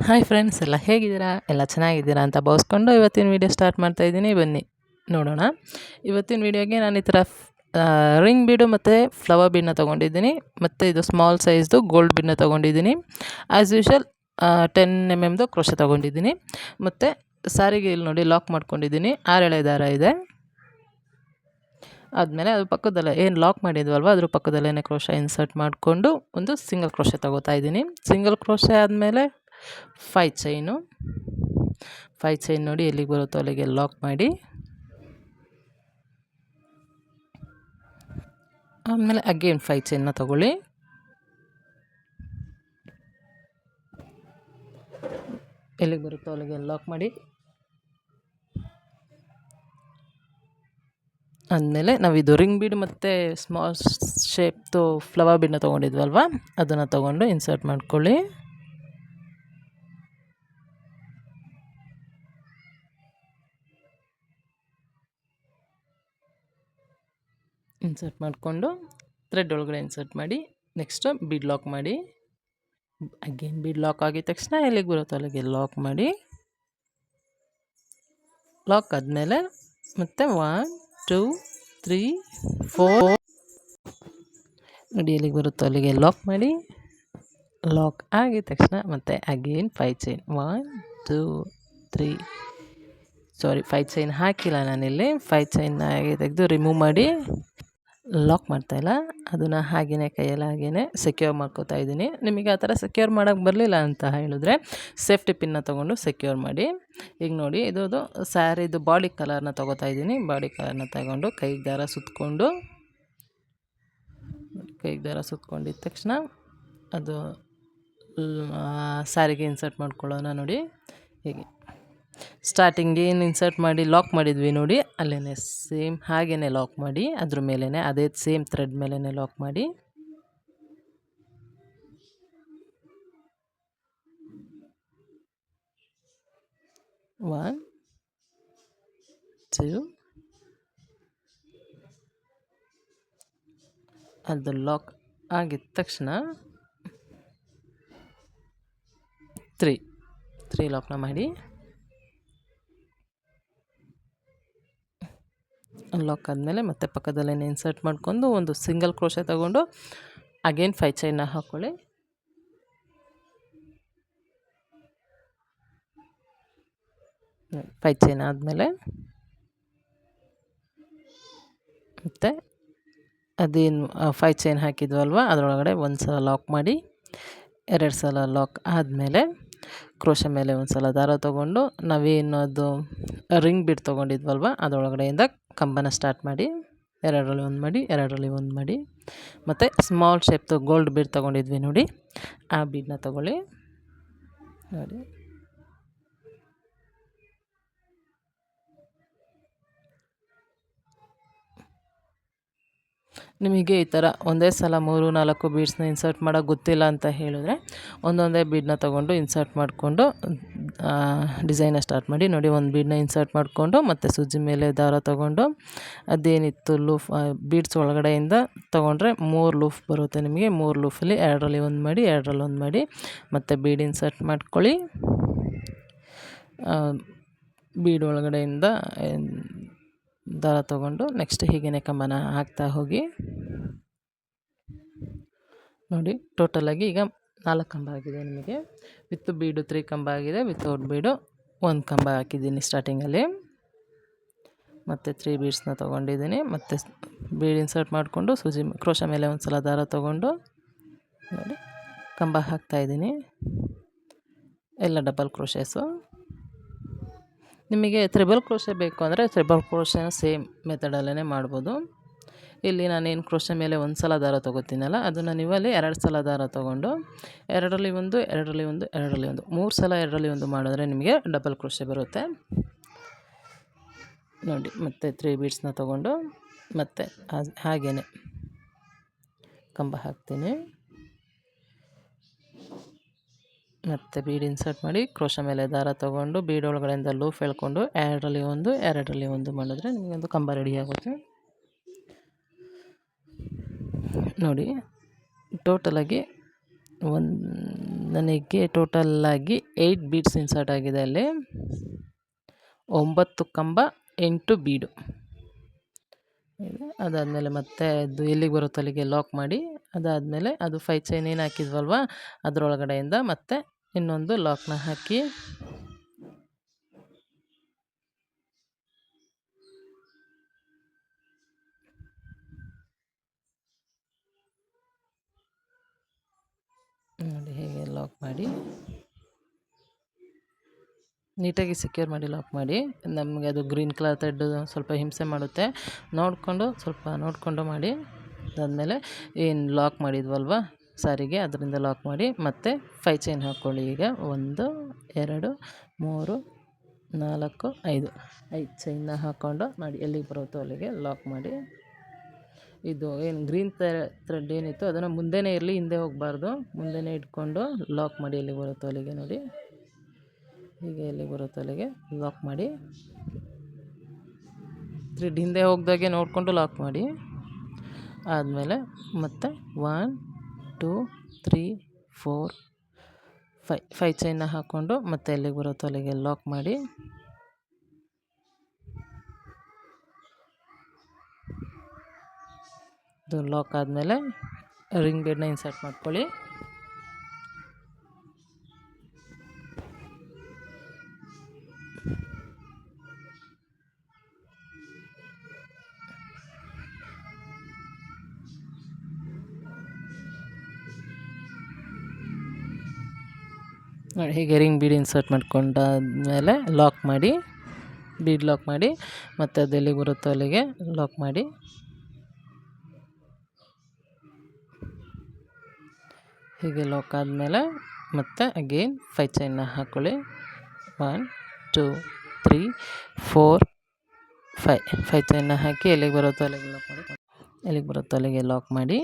Hi friends, ಎಲ್ಲ ಹೇಗಿದ್ದೀರಾ? ಎಲ್ಲ ಚೆನ್ನಾಗಿದ್ದೀರಾ ಅಂತ ಭಾವಿಸ್ಕೊಂಡು ಇವತ್ತಿನ ವೀಡಿಯೋ ಸ್ಟಾರ್ಟ್ ಮಾಡ್ತಾಯಿದ್ದೀನಿ. ಬನ್ನಿ ನೋಡೋಣ. ಇವತ್ತಿನ ವೀಡಿಯೋಗೆ ನಾನು ಈ ಥರ ರಿಂಗ್ ಬೀಡು ಮತ್ತು ಫ್ಲವರ್ ಬೀಡನ್ನ ತೊಗೊಂಡಿದ್ದೀನಿ. ಮತ್ತು ಇದು ಸ್ಮಾಲ್ ಸೈಜ್ದು ಗೋಲ್ಡ್ ಬೀಡನ್ನ ತೊಗೊಂಡಿದ್ದೀನಿ. ಆ್ಯಸ್ ಯೂಶ್ವಲ್ 10 mm ಕ್ರೋಶ ತೊಗೊಂಡಿದ್ದೀನಿ. ಮತ್ತು ಸಾರಿಗೆ ಇಲ್ಲಿ ನೋಡಿ ಲಾಕ್ ಮಾಡ್ಕೊಂಡಿದ್ದೀನಿ. 6 ಎಳೆ ದಾರ ಇದೆ. ಆದಮೇಲೆ ಅದ್ರ ಪಕ್ಕದಲ್ಲೇ ಏನು ಲಾಕ್ ಮಾಡಿದ್ವಲ್ವ ಅದ್ರ ಪಕ್ಕದಲ್ಲೇ ಕ್ರೋಶ ಇನ್ಸರ್ಟ್ ಮಾಡಿಕೊಂಡು ಒಂದು ಸಿಂಗಲ್ ಕ್ರೋಶ ತೊಗೋತಾ ಇದ್ದೀನಿ. ಸಿಂಗಲ್ ಕ್ರೋಶ ಆದಮೇಲೆ 5 ಚೈನು. 5 ಚೈನ್ ನೋಡಿ ಎಲ್ಲಿಗೆ ಬರುತ್ತೋ ಅಲ್ಲಿಗೆ ಲಾಕ್ ಮಾಡಿ, ಆಮೇಲೆ ಅಗೇನ್ 5 ಚೈನ್ನ ತಗೊಳ್ಳಿ. ಎಲ್ಲಿಗೆ ಬರುತ್ತೋ ಅಲ್ಲಿಗೆ ಲಾಕ್ ಮಾಡಿ. ಆದಮೇಲೆ ನಾವಿದು ರಿಂಗ್ ಬೀಡ್ ಮತ್ತು ಸ್ಮಾಲ್ ಶೇಪ್ದು ಫ್ಲವರ್ ಬೀಡನ್ನ ತೊಗೊಂಡಿದ್ವಲ್ವ ಅದನ್ನು ತೊಗೊಂಡು ಇನ್ಸರ್ಟ್ ಮಾಡ್ಕೊಳ್ಳಿ. ಇನ್ಸರ್ಟ್ ಮಾಡಿಕೊಂಡು ಥ್ರೆಡ್ ಒಳಗಡೆ ಇನ್ಸರ್ಟ್ ಮಾಡಿ, ನೆಕ್ಸ್ಟು ಬೀಡ್ ಲಾಕ್ ಮಾಡಿ. ಅಗೇನ್ ಬೀಡ್ ಲಾಕ್ ಆಗಿದ ತಕ್ಷಣ ಎಲ್ಲಿಗೆ ಬರುತ್ತೋ ಅಲ್ಲಿಗೆ ಲಾಕ್ ಮಾಡಿ. ಲಾಕ್ ಆದಮೇಲೆ ಮತ್ತೆ 1 2 3 4 ನೋಡಿ ಎಲ್ಲಿಗೆ ಬರುತ್ತೋ ಅಲ್ಲಿಗೆ ಲಾಕ್ ಮಾಡಿ. ಲಾಕ್ ಆಗಿದ ತಕ್ಷಣ ಮತ್ತೆ ಅಗೇನ್ 5 ಚೈನ್ 1 2 3 5 ಚೈನ್ ಹಾಕಿಲ್ಲ ನಾನಿಲ್ಲಿ. 5 ಚೈನ್ನ ಹಾಗೆ ತೆಗೆದು ರಿಮೂವ್ ಮಾಡಿ ಲಾಕ್ ಮಾಡ್ತಾಯಿಲ್ಲ, ಅದನ್ನು ಹಾಗೆಯೇ ಕೈಯಲ್ಲಿ ಹಾಗೆಯೇ ಸೆಕ್ಯೂರ್ ಮಾಡ್ಕೋತಾ ಇದ್ದೀನಿ. ನಿಮಗೆ ಆ ಥರ ಸೆಕ್ಯೂರ್ ಮಾಡೋಕ್ಕೆ ಬರಲಿಲ್ಲ ಅಂತ ಹೇಳಿದ್ರೆ ಸೇಫ್ಟಿ ಪಿನ್ನ ತೊಗೊಂಡು ಸೆಕ್ಯೂರ್ ಮಾಡಿ. ಈಗ ನೋಡಿ ಇದು ಸ್ಯಾರಿದು ಬಾಡಿ ಕಲರ್ನ ತೊಗೋತಾ ಇದ್ದೀನಿ. ಬಾಡಿ ಕಲರ್ನ ತಗೊಂಡು ಕೈಗೆ ದಾರ ಸುತ್ಕೊಂಡಿದ್ದ ತಕ್ಷಣ ಅದು ಸ್ಯಾರಿಗೆ ಇನ್ಸರ್ಟ್ ಮಾಡ್ಕೊಳ್ಳೋಣ. ನೋಡಿ ಹೀಗೆ ಸ್ಟಾರ್ಟಿಂಗ್ ಏನು ಇನ್ಸರ್ಟ್ ಮಾಡಿ ಲಾಕ್ ಮಾಡಿದ್ವಿ ನೋಡಿ ಅಲ್ಲೇ ಸೇಮ್ ಹಾಗೆಯೇ ಲಾಕ್ ಮಾಡಿ, ಅದ್ರ ಮೇಲೇ ಅದೇ ಸೇಮ್ ಥ್ರೆಡ್ ಮೇಲೇ ಲಾಕ್ ಮಾಡಿ. ಒನ್ ಟೂ ಅದು ಲಾಕ್ ಆಗಿದ ತಕ್ಷಣ 3 ಲಾಕ್ನ ಮಾಡಿ. ಲಾಕ್ ಆದಮೇಲೆ ಮತ್ತೆ ಪಕ್ಕದಲ್ಲೇ ಇನ್ಸರ್ಟ್ ಮಾಡ್ಕೊಂಡು ಒಂದು ಸಿಂಗಲ್ ಕ್ರೋಶೆ ತಗೊಂಡು ಅಗೇನ್ 5 ಚೈನ್ನ ಹಾಕ್ಕೊಳ್ಳಿ. ಫೈವ್ ಚೈನ್ ಆದಮೇಲೆ ಮತ್ತು ಅದೇನು 5 ಚೈನ್ ಹಾಕಿದ್ವಲ್ವ ಅದರೊಳಗಡೆ ಒಂದು ಸಲ ಲಾಕ್ ಮಾಡಿ. 2 ಸಲ ಲಾಕ್ ಆದಮೇಲೆ ಕ್ರೋಶ ಮೇಲೆ ಒಂದು ಸಲ ದಾರ ತೊಗೊಂಡು ನಾವೇನು ಅದು ರಿಂಗ್ ಬೀಡ್ ತೊಗೊಂಡಿದ್ವಲ್ವ ಅದರೊಳಗಡೆಯಿಂದ ಕಂಬನ ಸ್ಟಾರ್ಟ್ ಮಾಡಿ. 2ರಲ್ಲಿ ಒಂದು ಮಾಡಿ, 2ರಲ್ಲಿ ಒಂದು ಮಾಡಿ. ಮತ್ತು ಸ್ಮಾಲ್ ಶೇಪ್ದು ಗೋಲ್ಡ್ ಬೀಡ್ ತೊಗೊಂಡಿದ್ವಿ ನೋಡಿ ಆ ಬೀಡನ್ನ ತೊಗೊಳ್ಳಿ. ನೋಡಿ ನಿಮಗೆ ಈ ಥರ ಒಂದೇ ಸಲ 3-4 ಬೀಡ್ಸ್ನ ಇನ್ಸರ್ಟ್ ಮಾಡೋಕ್ಕೆ ಗೊತ್ತಿಲ್ಲ ಅಂತ ಹೇಳಿದ್ರೆ ಒಂದೊಂದೇ ಬೀಡನ್ನ ತೊಗೊಂಡು ಇನ್ಸರ್ಟ್ ಮಾಡಿಕೊಂಡು ಡಿಸೈನ ಸ್ಟಾರ್ಟ್ ಮಾಡಿ. ನೋಡಿ ಒಂದು ಬೀಡನ್ನ ಇನ್ಸರ್ಟ್ ಮಾಡಿಕೊಂಡು ಮತ್ತು ಸೂಜಿ ಮೇಲೆ ದಾರ ತೊಗೊಂಡು ಅದೇನಿತ್ತು ಲೂಫ್ ಬೀಡ್ಸ್ ಒಳಗಡೆಯಿಂದ ತೊಗೊಂಡ್ರೆ 3 ಲೂಫ್ ಬರುತ್ತೆ ನಿಮಗೆ. 3 ಲೂಫಲ್ಲಿ 2ರಲ್ಲಿ ಒಂದು ಮಾಡಿ, 2ರಲ್ಲಿ ಒಂದು ಮಾಡಿ, ಮತ್ತು ಬೀಡ್ ಇನ್ಸರ್ಟ್ ಮಾಡ್ಕೊಳ್ಳಿ. ಬೀಡ್ ಒಳಗಡೆಯಿಂದ ದಾರ ತೊಗೊಂಡು ನೆಕ್ಸ್ಟ್ ಹೀಗೇ ಕಂಬನ ಹಾಕ್ತಾ ಹೋಗಿ. ನೋಡಿ ಟೋಟಲಾಗಿ ಈಗ 4 ಕಂಬ ಆಗಿದೆ ನಿಮಗೆ. ವಿತ್ ಬೀಡು 3 ಕಂಬ ಆಗಿದೆ, ವಿತೌಟ್ ಬೀಡು 1 ಕಂಬ ಹಾಕಿದ್ದೀನಿ ಸ್ಟಾರ್ಟಿಂಗಲ್ಲಿ. ಮತ್ತು 3 ಬೀಡ್ಸ್ನ ತೊಗೊಂಡಿದ್ದೀನಿ. ಮತ್ತು ಬೀಡ್ ಇನ್ಸರ್ಟ್ ಮಾಡಿಕೊಂಡು ಸೂಜಿ ಕ್ರೋಶ ಮೇಲೆ ಒಂದು ಸಲ ದಾರ ತೊಗೊಂಡು ನೋಡಿ ಕಂಬ ಹಾಕ್ತಾಯಿದ್ದೀನಿ. ಎಲ್ಲ ಡಬಲ್ ಕ್ರೋಶೇಸು. ನಿಮಗೆ ತ್ರಿಬಲ್ ಕ್ರೋಶೆ ಬೇಕು ಅಂದರೆ ತ್ರಿಬಲ್ ಕ್ರೋಶೆನ ಸೇಮ್ ಮೆಥಡಲ್ಲೇ ಮಾಡ್ಬೋದು. ಇಲ್ಲಿ ನಾನೇನು ಕ್ರೋಶೆ ಮೇಲೆ ಒಂದು ಸಲ ದಾರ ತೊಗೋತೀನಲ್ಲ ಅದನ್ನು ನೀವು ಅಲ್ಲಿ 2 ಸಲ ದಾರ ತೊಗೊಂಡು 2ರಲ್ಲಿ ಒಂದು, 2ರಲ್ಲಿ ಒಂದು, 2ರಲ್ಲಿ ಒಂದು 3 ಸಲ 2ರಲ್ಲಿ ಒಂದು ಮಾಡಿದ್ರೆ ನಿಮಗೆ ಡಬಲ್ ಕ್ರೋಶೆ ಬರುತ್ತೆ. ನೋಡಿ ಮತ್ತು 3 ಬೀಡ್ಸ್ನ ತೊಗೊಂಡು ಮತ್ತು ಹಾಗೆಯೇ ಕಂಬ ಹಾಕ್ತೀನಿ. ಮತ್ತು ಬೀಡ್ ಇನ್ಸರ್ಟ್ ಮಾಡಿ ಕ್ರೋಶ ಮೇಲೆ ದಾರ ತೊಗೊಂಡು ಬೀಡ್ ಒಳಗಡೆಯಿಂದ ಲೂಫ್ ಎಳ್ಕೊಂಡು 2ರಲ್ಲಿ ಒಂದು, 2ರಲ್ಲಿ ಒಂದು ಮಾಡಿದ್ರೆ ನಿಮಗೊಂದು ಕಂಬ ರೆಡಿ ಆಗುತ್ತೆ. ನೋಡಿ ಟೋಟಲಾಗಿ 1 ನನಗೆ ಟೋಟಲ್ಲಾಗಿ 8 ಬೀಡ್ಸ್ ಇನ್ಸರ್ಟ್ ಆಗಿದೆ. ಅಲ್ಲಿ 9 ಕಂಬ 8 ಬೀಡು ಇದೆ. ಅದಾದಮೇಲೆ ಮತ್ತೆ ಅದು ಎಲ್ಲಿಗೆ ಬರುತ್ತೋ ಅಲ್ಲಿಗೆ ಲಾಕ್ ಮಾಡಿ, ಅದಾದಮೇಲೆ ಅದು 5 ಚೈನ್ ಏನು ಹಾಕಿದ್ವಲ್ವ ಅದರೊಳಗಡೆಯಿಂದ ಮತ್ತೆ ಇನ್ನೊಂದು ಲಾಕ್ನ ಹಾಕಿ ನೋಡಿ ಹೀಗೆ ಲಾಕ್ ಮಾಡಿ ನೀಟಾಗಿ ಸೆಕ್ಯೂರ್ ಮಾಡಿ ಲಾಕ್ ಮಾಡಿ. ನಮಗೆ ಅದು ಗ್ರೀನ್ ಕಲರ್ ಥ್ರೆಡ್ ಸ್ವಲ್ಪ ಹಿಂಸೆ ಮಾಡುತ್ತೆ, ಸ್ವಲ್ಪ ನೋಡಿಕೊಂಡು ಮಾಡಿ. ಅದಾದಮೇಲೆ ಏನು ಲಾಕ್ ಮಾಡಿದ್ವಲ್ವ ಸಾರಿಗೆ ಅದರಿಂದ ಲಾಕ್ ಮಾಡಿ ಮತ್ತೆ 5 ಚೈನ್ ಹಾಕ್ಕೊಳ್ಳಿ. ಈಗ 1 2 3 4 5 ಚೈನ್ನ ಹಾಕ್ಕೊಂಡು ಮಾಡಿ ಎಲ್ಲಿಗೆ ಬರುತ್ತೋ ಅಲ್ಲಿಗೆ ಲಾಕ್ ಮಾಡಿ. ಇದು ಏನು ಗ್ರೀನ್ ಥ್ರೆಡ್ ಏನಿತ್ತು ಅದನ್ನು ಮುಂದೆನೇ ಇರಲಿ, ಹಿಂದೆ ಹೋಗಬಾರ್ದು, ಮುಂದೆನೇ ಇಟ್ಕೊಂಡು ಲಾಕ್ ಮಾಡಿ ಎಲ್ಲಿಗೆ ಬರುತ್ತೋ ಅಲ್ಲಿಗೆ. ನೋಡಿ ಹೀಗೆ ಎಲ್ಲಿಗೆ ಬರುತ್ತೋ ಅಲ್ಲಿಗೆ ಲಾಕ್ ಮಾಡಿ. ಥ್ರೆಡ್ ಹಿಂದೆ ಹೋಗ್ದಾಗೆ ನೋಡಿಕೊಂಡು ಲಾಕ್ ಮಾಡಿ. ಆದಮೇಲೆ ಮತ್ತೆ 1 2 3 4 5 ಚೈನ್ನ ಹಾಕ್ಕೊಂಡು ಮತ್ತೆ ಎಲ್ಲಿಗೆ ಬರುತ್ತೋ ಅಲ್ಲಿಗೆ ಲಾಕ್ ಮಾಡಿ. ಇದು ಲಾಕ್ ಆದಮೇಲೆ ರಿಂಗ್ ಬೀಡನ್ನ ಇನ್ಸರ್ಟ್ ಮಾಡ್ಕೊಳ್ಳಿ. ನೋಡಿ ಹೀಗೆ ರಿಂಗ್ ಬೀಡ್ ಇನ್ಸರ್ಟ್ ಮಾಡ್ಕೊಂಡಾದ್ಮೇಲೆ ಲಾಕ್ ಮಾಡಿ, ಬೀಡ್ ಲಾಕ್ ಮಾಡಿ ಮತ್ತು ಅದು ಎಲ್ಲಿಗೆ ಬರುತ್ತೋ ಅಲ್ಲಿಗೆ ಲಾಕ್ ಮಾಡಿ. ಹೀಗೆ ಲಾಕ್ ಆದಮೇಲೆ ಮತ್ತೆ ಅಗೇನ್ 5 ಚೈನ್ನ ಹಾಕ್ಕೊಳ್ಳಿ. 1 2 3 4 5 ಚೈನ್ನ ಹಾಕಿ ಎಲ್ಲಿಗೆ ಬರುತ್ತೋ ಅಲ್ಲಿಗೆ ಲಾಕ್ ಮಾಡಿ. ಎಲ್ಲಿಗೆ ಬರುತ್ತೋ ಅಲ್ಲಿಗೆ ಲಾಕ್ ಮಾಡಿ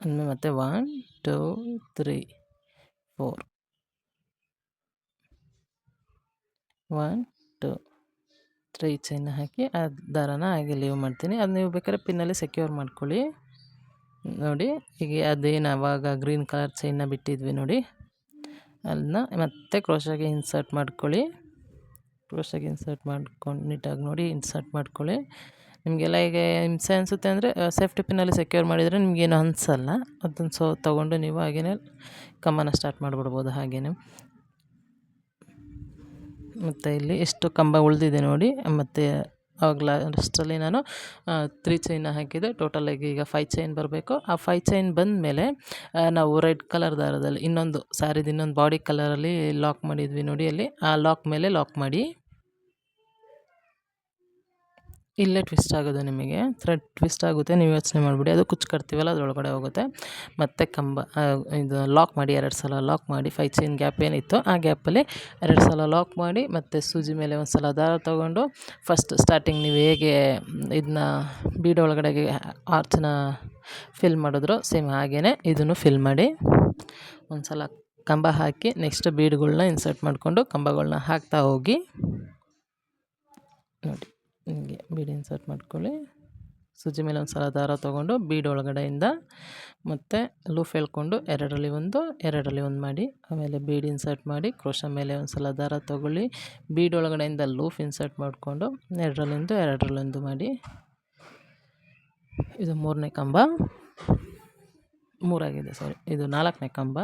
ಆಮೇಲೆ ಮತ್ತೆ 1 2 3 4 1 2 3 ಚೈನ್ನ ಹಾಕಿ ಆ ದಾರನ ಹಾಗೆ ಲೀವ್ ಮಾಡ್ತೀನಿ. ಅದು ನೀವು ಬೇಕಾದ್ರೆ ಪಿನ್ನಲ್ಲಿ ಸೆಕ್ಯೂರ್ ಮಾಡ್ಕೊಳ್ಳಿ. ನೋಡಿ ಹೀಗೆ ಅದೇನು ಆವಾಗ ಗ್ರೀನ್ ಕಲರ್ ಚೈನ್ನ ಬಿಟ್ಟಿದ್ವಿ ನೋಡಿ, ಅದನ್ನ ಮತ್ತೆ ಕ್ರೋಶಾಗೆ ಇನ್ಸರ್ಟ್ ಮಾಡ್ಕೊಳ್ಳಿ. ಕ್ರೋಶಾಗೆ ಇನ್ಸರ್ಟ್ ಮಾಡ್ಕೊಂಡು ನೀಟಾಗಿ ನೋಡಿ ಇನ್ಸರ್ಟ್ ಮಾಡ್ಕೊಳ್ಳಿ. ನಿಮಗೆಲ್ಲ ಈಗ ಹಿಂಸೆ ಅನಿಸುತ್ತೆ ಅಂದರೆ ಸೇಫ್ಟಿ ಪಿನ್ನಲ್ಲಿ ಸೆಕ್ಯೂರ್ ಮಾಡಿದರೆ ನಿಮಗೇನು ಅನಿಸಲ್ಲ. ಅದನ್ನು ತೊಗೊಂಡು ನೀವು ಹಾಗೆಯೇ ಕಂಬನ ಸ್ಟಾರ್ಟ್ ಮಾಡಿಬಿಡ್ಬೋದು ಹಾಗೆಯೇ. ಮತ್ತು ಇಲ್ಲಿ ಎಷ್ಟು ಕಂಬ ಉಳಿದಿದೆ ನೋಡಿ, ಮತ್ತು ಆವಾಗ ಲಾಸ್ಟಲ್ಲಿ ನಾನು 3 ಚೈನ್ನ ಹಾಕಿದೆ. ಟೋಟಲಾಗಿ ಈಗ 5 ಚೈನ್ ಬರಬೇಕು. ಆ 5 ಚೈನ್ ಬಂದ ಮೇಲೆ ನಾವು ರೆಡ್ ಕಲರ್ ದಾರದಲ್ಲಿ ಇನ್ನೊಂದು ಸ್ಯಾರಿದು ಇನ್ನೊಂದು ಬಾಡಿ ಕಲರಲ್ಲಿ ಲಾಕ್ ಮಾಡಿದ್ವಿ ನೋಡಿ, ಅಲ್ಲಿ ಆ ಲಾಕ್ ಮೇಲೆ ಲಾಕ್ ಮಾಡಿ. ಇಲ್ಲೇ ಟ್ವಿಸ್ಟ್ ಆಗೋದು ನಿಮಗೆ, ಥ್ರೆಡ್ ಟ್ವಿಸ್ಟ್ ಆಗುತ್ತೆ, ನೀವು ಯೋಚನೆ ಮಾಡಿಬಿಡಿ. ಅದು ಕುಚ್ಚು ಕಟ್ತೀವಲ್ಲ ಅದರೊಳಗಡೆ ಹೋಗುತ್ತೆ. ಮತ್ತು ಕಂಬ ಇದು ಲಾಕ್ ಮಾಡಿ 2 ಸಲ ಲಾಕ್ ಮಾಡಿ. 5 ಚೈನ್ ಗ್ಯಾಪ್ ಏನಿತ್ತು ಆ ಗ್ಯಾಪಲ್ಲಿ 2 ಸಲ ಲಾಕ್ ಮಾಡಿ ಮತ್ತು ಸೂಜಿ ಮೇಲೆ ಒಂದು ಸಲ ದಾರ ತೊಗೊಂಡು ಫಸ್ಟ್ ಸ್ಟಾರ್ಟಿಂಗ್ ನೀವು ಹೇಗೆ ಇದನ್ನ ಬೀಡ್ ಒಳಗಡೆಗೆ ಆರ್ಚನ್ನ ಫಿಲ್ ಮಾಡಿದ್ರು ಸೇಮ್ ಹಾಗೆಯೇ ಇದನ್ನು ಫಿಲ್ ಮಾಡಿ. ಒಂದು ಸಲ ಕಂಬ ಹಾಕಿ ನೆಕ್ಸ್ಟ್ ಬೀಡ್ಗಳ್ನ ಇನ್ಸರ್ಟ್ ಮಾಡಿಕೊಂಡು ಕಂಬಗಳ್ನ ಹಾಕ್ತಾ ಹೋಗಿ. ನೋಡಿ ಹಿಂಗೆ ಬೀಡ್ ಇನ್ಸರ್ಟ್ ಮಾಡ್ಕೊಳ್ಳಿ. ಸೂಜಿ ಮೇಲೆ ಒಂದು ಸಲ ದಾರ ತೊಗೊಂಡು ಬೀಡ್ ಒಳಗಡೆಯಿಂದ ಮತ್ತು ಲೂಫ್ ಎಳ್ಕೊಂಡು 2ರಲ್ಲಿ 1 2ರಲ್ಲಿ 1 ಮಾಡಿ. ಆಮೇಲೆ ಬೀಡ್ ಇನ್ಸರ್ಟ್ ಮಾಡಿ ಕ್ರೋಶ ಮೇಲೆ ಒಂದು ಸಲ ದಾರ ತೊಗೊಳ್ಳಿ. ಬೀಡ್ ಒಳಗಡೆಯಿಂದ ಲೂಫ್ ಇನ್ಸರ್ಟ್ ಮಾಡಿಕೊಂಡು 2ರಲ್ಲಿ 1 2ರಲ್ಲಿ 1 ಮಾಡಿ. ಇದು 3ನೇ ಕಂಬ, 3 ಆಗಿದೆ ಸಾರಿ, ಇದು 4ನೇ ಕಂಬ.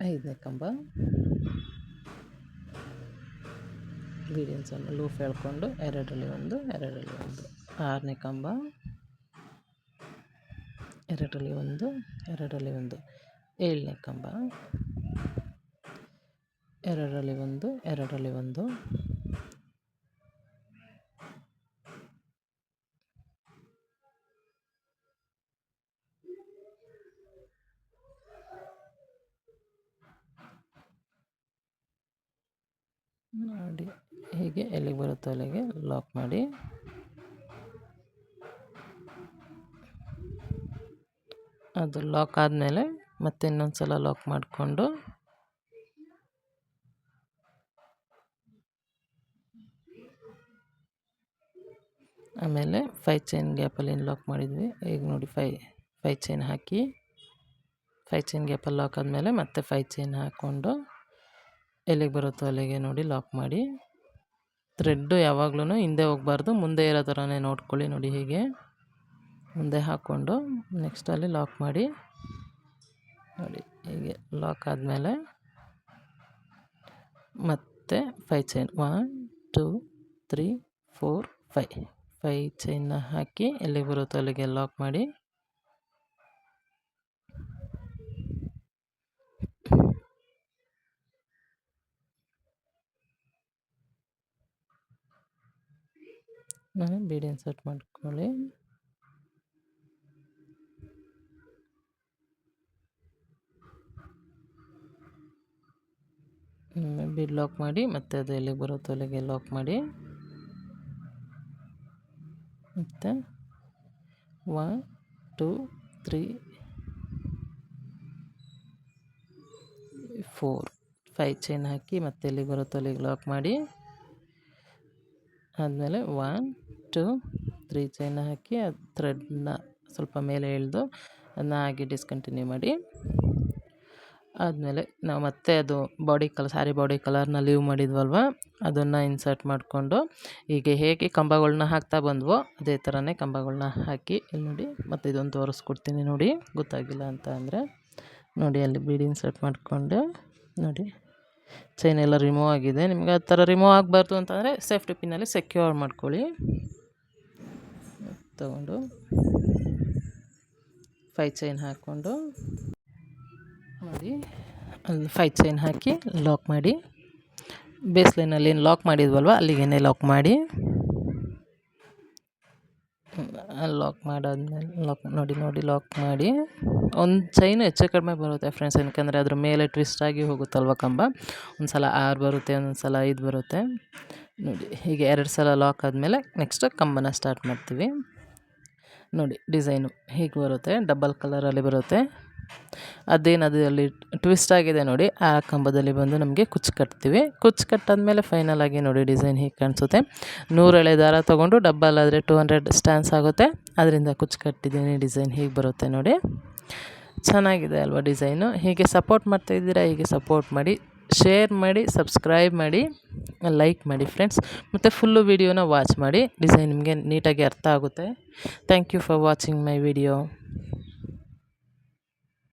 ಐದನೇ ಕಂಬ, ಬೀಡ್ ಇನ್ಸರ್ಟ್ ಲೂಫ್ ಎಳ್ಕೊಂಡು 2ರಲ್ಲಿ 1 2ರಲ್ಲಿ 1. 6ನೇ ಕಂಬ, 2ರಲ್ಲಿ 1 2ರಲ್ಲಿ 1. 7ನೇ ಕಂಬ, 2ರಲ್ಲಿ 1 2ರಲ್ಲಿ 1. ನೋಡಿ ಹೀಗೆ ಎಲ್ಲಿಗೆ ಬರುತ್ತೋ ಅಲ್ಲಿಗೆ ಲಾಕ್ ಮಾಡಿ. ಅದು ಲಾಕ್ ಆದಮೇಲೆ ಮತ್ತೆ ಇನ್ನೊಂದು ಸಲ ಲಾಕ್ ಮಾಡಿಕೊಂಡು ಆಮೇಲೆ 5 ಚೈನ್ ಗ್ಯಾಪಲ್ಲಿ ಏನು ಲಾಕ್ ಮಾಡಿದ್ವಿ ಈಗ ನೋಡಿ 5 ಚೈನ್ ಹಾಕಿ 5 ಚೈನ್ ಗ್ಯಾಪಲ್ಲಿ ಲಾಕ್ ಆದಮೇಲೆ ಮತ್ತೆ 5 ಚೈನ್ ಹಾಕ್ಕೊಂಡು ಎಲ್ಲಿಗೆ ಬರುತ್ತೋ ಅಲ್ಲಿಗೆ ನೋಡಿ ಲಾಕ್ ಮಾಡಿ. ಥ್ರೆಡ್ಡು ಯಾವಾಗ್ಲೂ ಹಿಂದೆ ಹೋಗಬಾರ್ದು, ಮುಂದೆ ಇರೋ ಥರನೇ ನೋಡ್ಕೊಳ್ಳಿ. ನೋಡಿ ಹೀಗೆ ಮುಂದೆ ಹಾಕ್ಕೊಂಡು ನೆಕ್ಸ್ಟ್ ಅಲ್ಲಿ ಲಾಕ್ ಮಾಡಿ. ನೋಡಿ ಹೀಗೆ ಲಾಕ್ ಆದಮೇಲೆ ಮತ್ತೆ 5 ಚೈನ್ 1 2 3 4 5 ಚೈನ್ನ ಹಾಕಿ ಎಲ್ಲಿಗೆ ಬರುತ್ತೋ ಅಲ್ಲಿಗೆ ಲಾಕ್ ಮಾಡಿ. ಬೀಡಿ ಇನ್ಸರ್ಟ್ ಮಾಡ್ಕೊಳ್ಳಿ. ಬೀಡ್ ಲಾಕ್ ಮಾಡಿ ಮತ್ತೆ ಅದು ಎಲ್ಲಿಗೆ ಬರುತ್ತೋ ಅಲ್ಲಿಗೆ ಲಾಕ್ ಮಾಡಿ. ಮತ್ತು 1 2 3 4 5 ಚೈನ್ ಹಾಕಿ ಮತ್ತೆ ಎಲ್ಲಿಗೆ ಬರುತ್ತೋ ಅಲ್ಲಿಗೆ ಲಾಕ್ ಮಾಡಿ. ಆದಮೇಲೆ 1 2 3 ಚೈನ್ ಹಾಕಿ ಅದು ಥ್ರೆಡ್ನ ಸ್ವಲ್ಪ ಮೇಲೆ ಎಳೆದು ಅದನ್ನ ಹಾಗೆ ಡಿಸ್ಕಂಟಿನ್ಯೂ ಮಾಡಿ. ಆದಮೇಲೆ ನಾವು ಮತ್ತೆ ಅದು ಸ್ಯಾರಿ ಬಾಡಿ ಕಲರ್ನ ಲೀವ್ ಮಾಡಿದ್ವಲ್ವ, ಅದನ್ನು ಇನ್ಸರ್ಟ್ ಮಾಡಿಕೊಂಡು ಹೀಗೆ ಹೇಗೆ ಕಂಬಗಳನ್ನ ಹಾಕ್ತಾ ಬಂದ್ವೋ ಅದೇ ಥರನೇ ಕಂಬಗಳನ್ನ ಹಾಕಿ ಇಲ್ಲಿ ನೋಡಿ. ಮತ್ತು ಇದೊಂದು ತೋರಿಸ್ಕೊಡ್ತೀನಿ ನೋಡಿ, ಗೊತ್ತಾಗಿಲ್ಲ ಅಂತ ಅಂದರೆ ನೋಡಿ ಅಲ್ಲಿ ಬೀಡಿ ಇನ್ಸರ್ಟ್ ಮಾಡಿಕೊಂಡು ನೋಡಿ ಚೈನ್ ಎಲ್ಲ ರಿಮೂವ್ ಆಗಿದೆ. ನಿಮಗೆ ಆ ಥರ ರಿಮೂವ್ ಆಗಬಾರ್ದು ಅಂತಂದರೆ ಸೇಫ್ಟಿ ಪಿನ್ನಲ್ಲಿ ಸೆಕ್ಯೂರ್ ಮಾಡ್ಕೊಳ್ಳಿ. ತಗೊಂಡು 5 ಚೈನ್ ಹಾಕ್ಕೊಂಡು ನೋಡಿ ಅಲ್ಲಿ 5 ಚೈನ್ ಹಾಕಿ ಲಾಕ್ ಮಾಡಿ. ಬೇಸ್ ಲೈನಲ್ಲಿ ಏನು ಲಾಕ್ ಮಾಡಿದ್ವಲ್ವ ಅಲ್ಲಿಗೇನೆ ಲಾಕ್ ಮಾಡಿ. ಲಾಕ್ ಮಾಡಾದ್ಮೇಲೆ ನೋಡಿ ಲಾಕ್ ಮಾಡಿ. ಒಂದು ಚೈನು ಹೆಚ್ಚು ಕಡಿಮೆ ಬರುತ್ತೆ ಫ್ರೆಂಡ್ಸ್, ಯಾಕಂದರೆ ಅದ್ರ ಮೇಲೆ ಟ್ವಿಸ್ಟ್ ಆಗಿ ಹೋಗುತ್ತಲ್ವ ಕಂಬ. ಒಂದು ಸಲ 6 ಬರುತ್ತೆ, ಒಂದೊಂದು ಸಲ 5 ಬರುತ್ತೆ. ನೋಡಿ ಹೀಗೆ 2 ಸಲ ಲಾಕ್ ಆದಮೇಲೆ ನೆಕ್ಸ್ಟ್ ಕಂಬನ ಸ್ಟಾರ್ಟ್ ಮಾಡ್ತೀವಿ. ನೋಡಿ ಡಿಸೈನು ಹೀಗೆ ಬರುತ್ತೆ, ಡಬಲ್ ಕಲರಲ್ಲಿ ಬರುತ್ತೆ. ಅದೇನದು ಅಲ್ಲಿ ಟ್ವಿಸ್ಟ್ ಆಗಿದೆ ನೋಡಿ, ಆ ಕಂಬದಲ್ಲಿ ಬಂದು ನಮಗೆ ಕುಚ್ಚು ಕಟ್ತೀವಿ. ಕುಚ್ಚು ಕಟ್ಟಾದ್ಮೇಲೆ ಫೈನಲ್ ಆಗಿ ನೋಡಿ ಡಿಸೈನ್ ಹೀಗೆ ಕಾಣಿಸುತ್ತೆ. 100 ಎಳೆ ದಾರ ತೊಗೊಂಡು ಡಬ್ಬಲ್ ಆದರೆ 200 ಸ್ಟ್ಯಾನ್ಸ್ ಆಗುತ್ತೆ. ಅದರಿಂದ ಕುಚ್ಚು ಕಟ್ಟಿದ್ದೀನಿ. ಡಿಸೈನ್ ಹೀಗೆ ಬರುತ್ತೆ ನೋಡಿ, ಚೆನ್ನಾಗಿದೆ ಅಲ್ವಾ ಡಿಸೈನು. ಹೀಗೆ ಸಪೋರ್ಟ್ ಮಾಡ್ತಾಯಿದ್ದೀರಾ, ಹೀಗೆ ಸಪೋರ್ಟ್ ಮಾಡಿ, ಶೇರ್ ಮಾಡಿ, ಸಬ್ಸ್ಕ್ರೈಬ್ ಮಾಡಿ, ಲೈಕ್ ಮಾಡಿ ಫ್ರೆಂಡ್ಸ್. ಮತ್ತು ಫುಲ್ಲು ವೀಡಿಯೋನ ವಾಚ್ ಮಾಡಿ, ಡಿಸೈನ್ ನಿಮಗೆ ನೀಟಾಗಿ ಅರ್ಥ ಆಗುತ್ತೆ. Thank you for watching my video.